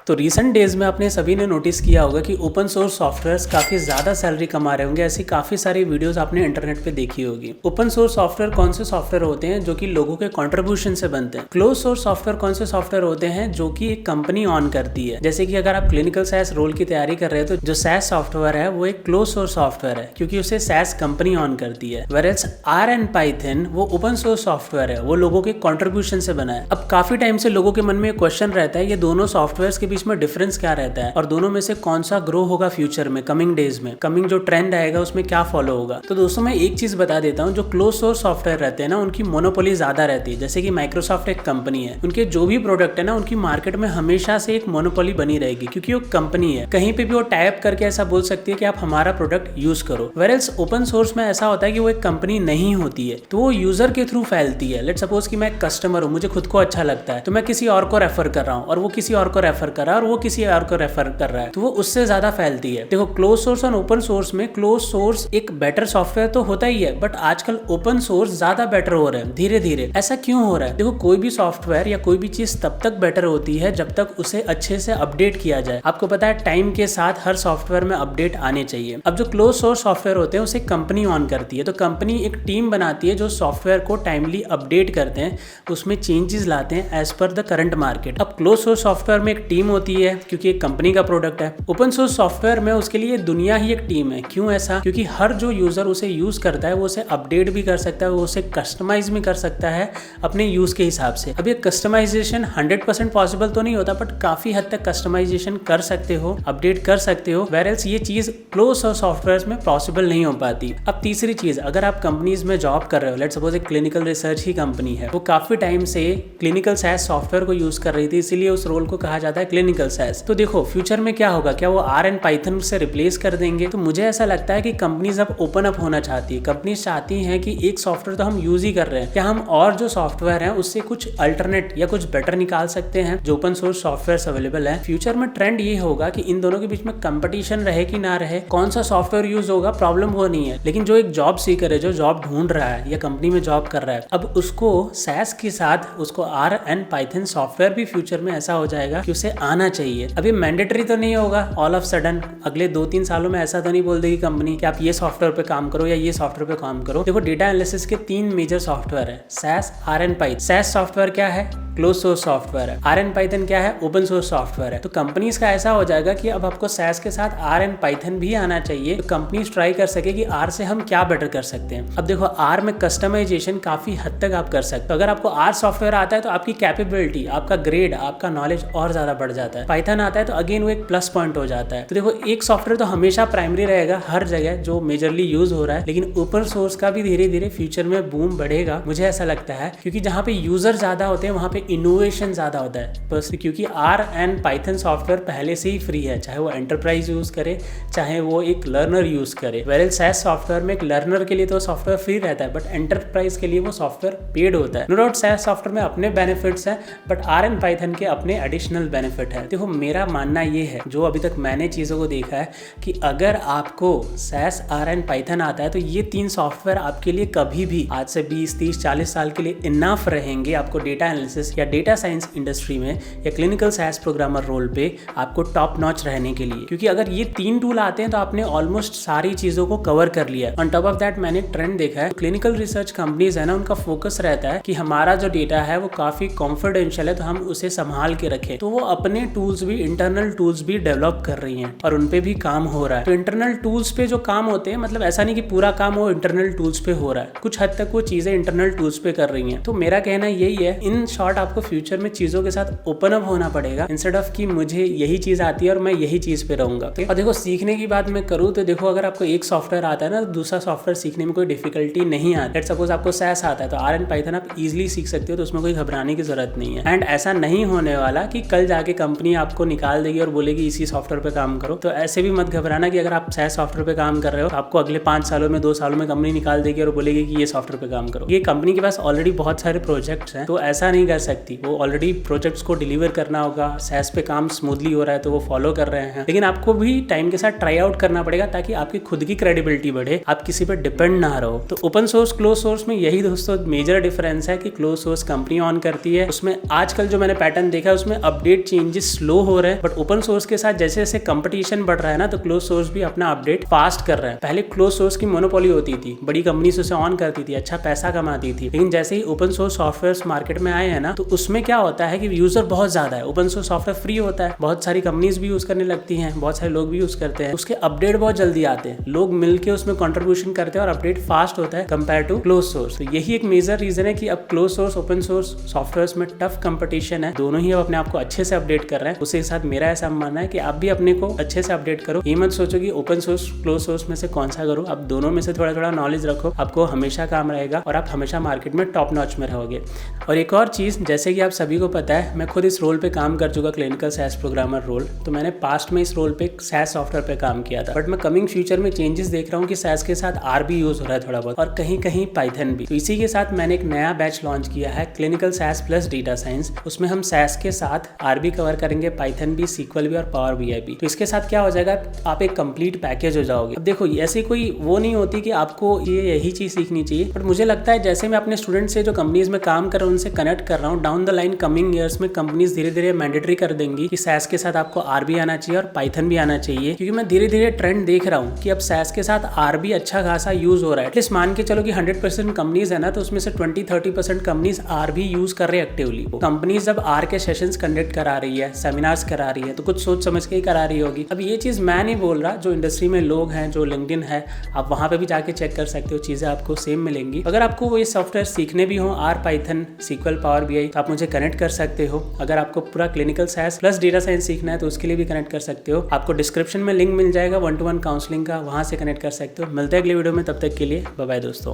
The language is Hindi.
तो रिसेंट डेज में आपने सभी ने नोटिस किया होगा कि ओपन सोर्स सॉफ्टवेयर्स काफी ज्यादा सैलरी कमा रहे होंगे। ऐसी काफी सारी वीडियोस आपने इंटरनेट पे देखी होगी। ओपन सोर्स सॉफ्टवेयर कौन से सॉफ्टवेयर होते हैं जो कि लोगों के कंट्रीब्यूशन से बनते हैं। क्लोज सोर्स सॉफ्टवेयर कौन से सॉफ्टवेयर होते हैं जो कि एक कंपनी ऑन करती है। जैसे कि अगर आप क्लिनिकल सैस रोल की तैयारी कर रहे हैं तो जो सैस सॉफ्टवेयर है वो एक क्लोज सोर्स सॉफ्टवेयर है क्योंकि उसे सैस कंपनी ऑन करती है। वेयरएज आर एंड पाइथन वो ओपन सोर्स सॉफ्टवेयर है, वो लोगों के कंट्रीब्यूशन से बना है। अब काफी टाइम से लोगों के मन में एक क्वेश्चन रहता है ये दोनों सॉफ्टवेयर के बीच में डिफरेंस क्या रहता है और दोनों में से कौन सा ग्रो होगा फ्यूचर में, कमिंग डेज में, कमिंग जो ट्रेंड आएगा उसमें क्या फॉलो होगा। तो दोस्तों मैं एक चीज बता देता हूँ, जो क्लोज सोर्स सॉफ्टवेयर रहते हैं ना उनकी मोनोपोली ज्यादा रहती है। जैसे कि माइक्रोसॉफ्ट एक कंपनी है, उनके जो भी प्रोडक्ट है ना उनकी मार्केट में हमेशा से एक मोनोपोली बनी रहेगी क्योंकि वो कंपनी है। कहीं पे भी वो टाइप करके ऐसा बोल सकती है कि आप हमारा प्रोडक्ट यूज करो। वेयरएज ओपन सोर्स में ऐसा होता है कि वो एक कंपनी नहीं होती है, तो वो यूजर के थ्रू फैलती है। लेट्स सपोज कि मैं एक कस्टमर हूँ, मुझे खुद को अच्छा लगता है तो मैं किसी और को रेफर कर रहा हूँ और वो किसी और को रेफर कर रहा है और वो किसी और को रेफर कर रहा है, तो वो उससे ज्यादा फैलती है। देखो क्लोज सोर्स और ओपन सोर्स में क्लोज सोर्स एक बेटर सॉफ्टवेयर तो होता ही है, बट आजकल ओपन सोर्स ज्यादा बेटर हो रहे हैं धीरे धीरे। ऐसा क्यों हो रहा है? देखो कोई भी सॉफ्टवेयर या कोई भी चीज तब तक बेटर होती है जब तक उसे अच्छे से अपडेट किया जाए। आपको पता है टाइम के साथ हर सॉफ्टवेयर में अपडेट आने चाहिए। अब जो क्लोज सोर्स सॉफ्टवेयर होते हैं उसे कंपनी ऑन करती है, तो कंपनी एक टीम बनाती है जो सॉफ्टवेयर को टाइमली अपडेट करते हैं, उसमें चेंजेस लाते हैं as per the current market. अब क्लोज सोर्स सॉफ्टवेयर में एक टीम होती है क्योंकि एक कंपनी का प्रोडक्ट है। ओपन सोर्स सॉफ्टवेयर में उसके लिए दुनिया ही एक टीम है। क्यों ऐसा? क्योंकि हर जो यूजर उसे यूज करता है वो उसे अपडेट भी कर सकता है, वो उसे कस्टमाइज भी कर सकता है अपने यूज के हिसाब से। अब ये कस्टमाइजेशन 100% पॉसिबल तो नहीं होता, बट काफी हद तक कस्टमाइजेशन कर सकते हो, अपडेट कर सकते हो। वेयरएल्स ये चीज क्लोज सोर्स सॉफ्टवेयर में पॉसिबल नहीं हो पाती। अब तीसरी चीज, अगर आप कंपनीज में जॉब कर रहे हो, लेट्स सपोज एक क्लिनिकल रिसर्च ही कंपनी है, वो काफी टाइम से क्लिनिकल सैस सॉफ्टवेयर को यूज कर रही थी, इसीलिए उस रोल को कहा जाता है क्लिनिकल सैस। तो देखो फ्यूचर में क्या होगा, क्या वो आर एंड पाइथन से रिप्लेस कर देंगे? तो मुझे ऐसा लगता है कि कंपनीज अब ओपन अप होना चाहती है। कंपनीज चाहती हैं कि एक सॉफ्टवेयर तो हम यूज ही कर रहे हैं, क्या हम और जो सॉफ्टवेयर है उससे कुछ अल्टरनेट या कुछ बेटर निकाल सकते हैं जो ओपन सोर्स सॉफ्टवेयर अवेलेबल है। फ्यूचर में ट्रेंड ये होगा कि इन दोनों के बीच में कंपटीशन रहे कि ना रहे, कौन सा सॉफ्टवेयर यूज होगा, प्रॉब्लम वो नहीं है। लेकिन जो एक जॉब सीकर है, जो जॉब ढूंढ रहा है या कंपनी में जॉब कर रहा है, अब उसको सैस के साथ उसको आर एंड पाइथन सॉफ्टवेयर भी फ्यूचर में ऐसा हो जाएगा कि उसे आना चाहिए। अब ये मैंडेटरी तो नहीं होगा ऑल ऑफ सडन, अगले 2-3 सालों में ऐसा तो नहीं बोल देगी कंपनी कि आप ये सॉफ्टवेयर पे काम करो या ये सॉफ्टवेयर पे काम करो। देखो डेटा एनालिसिस के 3 मेजर सॉफ्टवेयर है, SAS, R and Python. SAS software क्या है? क्लोज सोर्स सॉफ्टवेयर है। आर एंड पाइथन क्या है? ओपन सोर्स सॉफ्टवेयर है। तो कंपनीज का ऐसा हो जाएगा कि अब आपको सैस के साथ आर एंड पाइथन भी आना चाहिए, तो कंपनीज ट्राई कर सके कि आर से हम क्या बेटर कर सकते हैं। अब देखो आर में कस्टमाइजेशन काफी हद तक आप कर सकते हो। अगर आपको आर सॉफ्टवेयर आता है तो आपकी कैपेबिलिटी, आपका ग्रेड, आपका नॉलेज और ज्यादा बढ़ जाता है। पाइथन आता है तो अगेन वो एक प्लस पॉइंट हो जाता है। तो देखो एक सॉफ्टवेयर तो हमेशा प्राइमरी रहेगा हर जगह जो मेजरली यूज हो रहा है, लेकिन ओपन सोर्स का भी धीरे धीरे फ्यूचर में बूम बढ़ेगा, मुझे ऐसा लगता है, क्योंकि जहाँ पे यूजर ज्यादा होते हैं वहाँ पे इनोवेशन ज्यादा होता है। बस क्योंकि आर एंड पाइथन सॉफ्टवेयर पहले से ही फ्री है, चाहे वो एंटरप्राइज यूज करे चाहे वो एक लर्नर यूज करे। वेयरएल्स सैस सॉफ्टवेयर में एक लर्नर के लिए तो सॉफ्टवेयर फ्री रहता है, बट एंटरप्राइज के लिए वो सॉफ्टवेयर पेड होता है। नो डाउट सैस सॉफ्टवेयर में अपने बेनिफिट्स हैं, बट आर एंड पाइथन के अपने एडिशनल बेनिफिट है। देखो मेरा मानना ये है, जो अभी तक मैंने चीजों को देखा है, कि अगर आपको सैस, आर एंड पाइथन आता है तो ये 3 सॉफ्टवेयर आपके लिए कभी भी आज से 20, 30, 40 साल के लिए इनफ रहेंगे आपको डेटा एनालिसिस या डेटा साइंस इंडस्ट्री में या क्लिनिकल सैस प्रोग्रामर रोल पे आपको टॉप नॉच रहने के लिए। क्योंकि अगर ये 3 टूल आते हैं तो आपने ऑलमोस्ट सारी चीजों को कवर कर लिया है। ऑन टॉप ऑफ दैट मैंने ट्रेंड देखा है, क्लिनिकल रिसर्च कंपनीज है ना, उनका फोकस रहता है कि हमारा जो डेटा है वो काफी कॉन्फिडेंशियल है, तो हम उसे संभाल के रखें। तो वो अपने टूल्स भी, इंटरनल टूल्स भी डेवलप कर रही हैं और उनपे भी काम हो रहा है। तो इंटरनल टूल्स पे जो काम होते हैं, मतलब ऐसा नहीं कि पूरा काम वो इंटरनल टूल्स पे हो रहा है, कुछ हद तक वो चीजें इंटरनल टूल्स पे कर रही हैं। तो मेरा कहना यही है, इन शॉर्ट आपको फ्यूचर में चीजों के साथ ओपन अप होना पड़ेगा, इंस्टेड ऑफ कि मुझे यही चीज आती है और मैं यही चीज पे रहूंगा। और देखो सीखने की बात मैं करूँ तो देखो अगर आपको एक सॉफ्टवेयर आता है ना, दूसरा सॉफ्टवेयर सीखने में कोई डिफिकल्टी नहीं आती। लेट्स सपोज आपको सैस आता है तो आर एंड पाइथन आप इजीली सीख सकते हो, तो उसमें कोई घबराने की जरूरत नहीं है। एंड ऐसा नहीं होने वाला कि कल जाके कंपनी आपको निकाल देगी और बोलेगी इसी सॉफ्टवेयर पे काम करो। तो ऐसे भी मत घबराना कि अगर आप सैस सॉफ्टवेयर पे काम कर रहे हो तो आपको अगले 5 सालों में, 2 सालों में कंपनी निकाल देगी और बोलेगी कि ये सॉफ्टवेयर पे काम करो। ये कंपनी के पास ऑलरेडी बहुत सारे प्रोजेक्ट्स हैं, तो ऐसा नहीं कर सकती, वो ऑलरेडी प्रोजेक्ट्स को डिलीवर करना होगा, SaaS पे काम स्मूथली हो रहा है तो वो फॉलो कर रहे हैं, लेकिन आपको भी टाइम के साथ ट्राई आउट करना पड़ेगा ताकि आपकी खुद की क्रेडिबिलिटी बढ़े, आप किसी पर डिपेंड ना रहो। तो ओपन सोर्स क्लोज सोर्स में यही दोस्तों मेजर डिफरेंस है कि क्लोज सोर्स कंपनी ऑन करती है, उसमें आजकल जो मैंने पैटर्न देखा है उसमें अपडेट चेंजेस स्लो हो रहे हैं, बट ओपन सोर्स के साथ जैसे जैसे कंपटीशन बढ़ रहा है ना तो क्लोज सोर्स भी अपना अपडेट फास्ट कर रहा है। पहले क्लोज सोर्स की मोनोपोली होती थी, बड़ी कंपनीज उसे ऑन करती थी, अच्छा पैसा कमाती थी, लेकिन जैसे ही ओपन सोर्स सॉफ्टवेयर मार्केट में आए हैं ना तो उसमें क्या होता है कि यूजर बहुत ज्यादा है, ओपन सोर्स सॉफ्टवेयर फ्री होता है, बहुत सारी कंपनीज भी यूज करने लगती हैं, बहुत सारे लोग भी यूज करते हैं, उसके अपडेट बहुत जल्दी आते हैं, लोग मिलकर उसमें कंट्रीब्यूशन करते हैं और अपडेट फास्ट होता है कंपेयर टू क्लोज सोर्स। तो यही एक मेजर रीजन है कि अब close source open source software में टफ कंपटीशन है, दोनों ही अब अपने आप को अच्छे से अपडेट कर रहे हैं। उसी के साथ मेरा ऐसा मानना है कि आप भी अपने को अच्छे से अपडेट करो, ये मत सोचो कि ओपन सोर्स क्लोज सोर्स में से कौन सा करो, आप दोनों में से थोड़ा थोड़ा नॉलेज रखो, आपको हमेशा काम रहेगा और आप हमेशा मार्केट में टॉप नॉच में रहोगे। और एक और चीज, जैसे कि आप सभी को पता है मैं खुद इस रोल पे काम कर चुका, क्लिनिकल SaaS प्रोग्रामर रोल, तो मैंने पास्ट में इस रोल पे SaaS सॉफ्टवेयर पे काम किया था, बट मैं कमिंग फ्यूचर में चेंजेस देख रहा हूँ कि SaaS के साथ R भी यूज हो रहा है थोड़ा बहुत और कहीं कहीं पाइथन भी। तो इसी के साथ मैंने एक नया बैच लॉन्च किया है clinical SaaS plus data science, उसमें हम SaaS के साथ R भी कवर करेंगे, पाइथन भी, SQL भी और पावर BI भी। तो इसके साथ क्या हो जाएगा, आप एक कंप्लीट पैकेज हो जाओगे। अब देखो ऐसी कोई वो नहीं होती कि आपको ये यही चीज सीखनी चाहिए, बट मुझे लगता है जैसे मैं अपने स्टूडेंट से जो कंपनीज में काम कर रहा हूँ उनसे कनेक्ट कर रहा हूँ, down the line coming years में कंपनीज धीरे धीरे मैंडेटरी कर देंगी कि SaaS के साथ आपको R भी आना चाहिए और पाइथन भी आना चाहिए, क्योंकि मैं धीरे धीरे ट्रेंड देख रहा हूँ कि अब SaaS के साथ R भी अच्छा खासा यूज हो रहा है। एटलीस्ट मान के चलो कि 100% कंपनीज है ना तो उसमें से 20-30% कंपनीज R भी यूज कर रहे हैं एक्टिवली। कंपनीज जब R के सेशंस कंडक्ट करा रही है, सेमिनार्स करा रही है, तो कुछ सोच समझ के ही करा रही होगी। अब ये चीज मैं नहीं बोल रहा, जो इंडस्ट्री में लोग हैं, जो लिंक्डइन है, आप वहां पे भी जाके चेक कर सकते हो, चीजें आपको सेम मिलेंगी। अगर आपको वो ये सॉफ्टवेयर सीखने भी हो, R, Python, SQL, power BI, तो आप मुझे कनेक्ट कर सकते हो। अगर आपको पूरा clinical SaaS plus data science सीखना है तो उसके लिए भी कनेक्ट कर सकते हो, आपको डिस्क्रिप्शन में लिंक मिल जाएगा 1-to-1 काउंसलिंग का, वहां से कनेक्ट कर सकते हो। मिलते हैं अगले वीडियो में, तब तक के लिए बाय बाय दोस्तों।